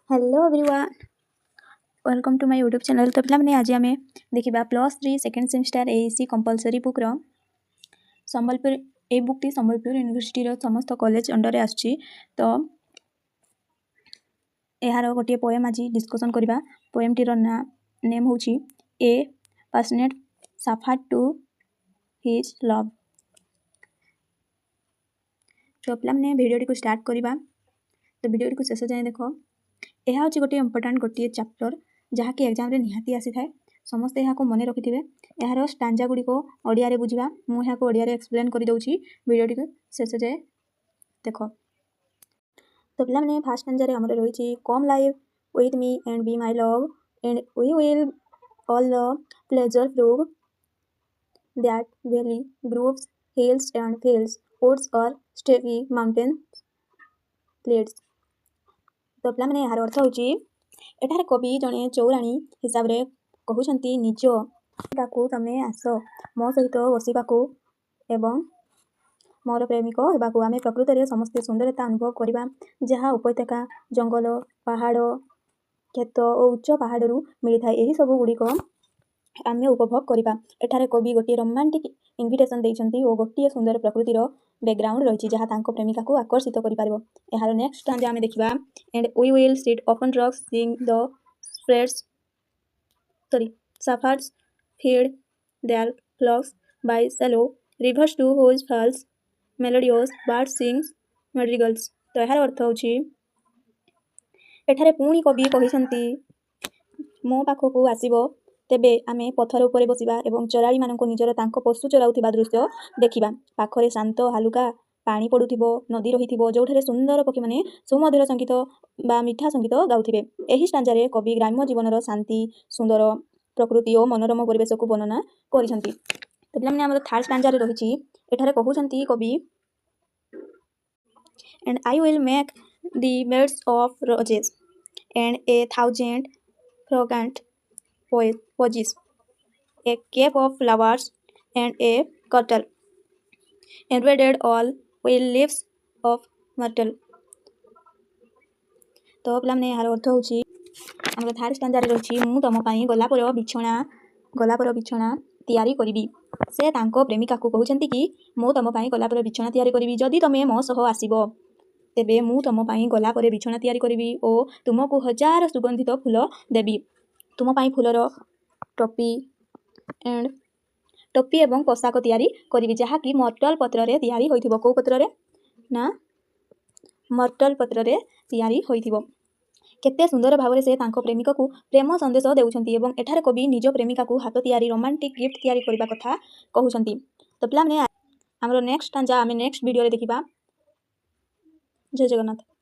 Hello everyone, welcome to my YouTube channel. तो पे आज आम देखा +3 सेकेंड सेमेस्टर एईसी कंपलसरी बुक्र संबलपुर ए बुकटी संबलपुर यूनिवर्सिटी समस्त कॉलेज अंडर आसुची। तो यार गोटे पोएम आज डिस्कसन करवा। पोएम टीर name who a passionate suffer to his love. तो पे भिडियो को स्टार्ट करवा। तो भिडियो को शेष जाए देख। यह हूँ गोटे इंपोर्टाट गोटे चैप्टर जहाँकि एग्जाम रे निहाती आसी थाए। समस्ते यहाँ मन रखिथे। यार स्टांजा गुड़ी को ओडिया रे बुझा। मुझे यहाँ ओडिया रे एक्सप्लेन कर दउची। वीडियो टी शेष जाए देख। तो पे फास्ट स्टांजा रे हमर रही come live with me and be my love and we will all the pleasure prove that valley groves hills and fields woods or steepy mountain plates. तो पे यार अर्थ होची एठार कवि जड़े चौराणी हिसाब से कहते निज को तमें आस मो सहित बसवाक एवं मोर प्रेमिक होगाकू आम प्रकृत में समस्ते सुंदरता अनुभव करवा। जहाँ उपत्यका जंगल पहाड़ खेत और उच्च पहाड़ू मिलता है यही सब गुड़िक आम उपभोग करवा। एठार कवि गोटे रोमांटिक इनविटेशन देइछंती और गोटे सुंदर प्रकृतिर बैकग्राउंड रही जहाँ तांको प्रेमिका को आकर्षित कर। यार नेक्स्ट स्टांजा आम देखा and we will sit upon rocks seeing the spreads shepherds feed their flocks by shallow rivers to whose falls melodious bird sings madrigals. तो यार अर्थ होची एठारे पुणी कवि कहते मो पाखक आसब तेबे आमे पथर उपरे बसिबा एवं चराड़ी मानक निजर तांको पशु चराउथिबा दृश्य देखिबा। पाखरे शांत हालुका पानी पड़ुथिबो नदी रहिथिबो जोठारे सुंदर पक्षी माने सुमधुर संगीत बा मिठा संगीत गाउथिबे। एही स्टांजारे कवि ग्राम्य जीवनर शांति सुंदर प्रकृति और मनोरम परिवेश को वर्णना करिसंती। तो पे हमर थर्ड स्टांजारे रहिछि एठारे कहउछंती कवि and I will make the beds of roses and A thousand fragrant posies a cave of flowers and a curtain embroidered all with leaves of myrtle। तो पे यार अर्थ होची आम थर्ड स्टांजार रही मु तुम गलापर बिछना तैयारी करी। से तांको प्रेमिका को कहते कि मु तुम गलापर बिछना तैयारी करी जदि तुमे मो सह आसब तेबे मु तुम गलापर बिछना तैयारी करी और तुमको 1000 सुगंधित फूल देवी। तुम फूलर टोपी एवं पोशाक तैयारी करी जहाँकि मर्टल पत्र रे तैयारी होइथिबो। को पत्र रे ना मर्टल पत्र रे तैयारी होइथिबो। केते सुंदर भाव से तांको प्रेमिक को प्रेम संदेश देउछंती एवं एठारे कवि निज प्रेमिका को हाथ तैयारी रोमांटिक गिफ्ट तैयारी करबा कथा कहउछंती। तो पिला माने हमरो नेक्स्ट स्टांजा आमे नेक्स्ट वीडियो रे देखिबा। जय जगन्नाथ।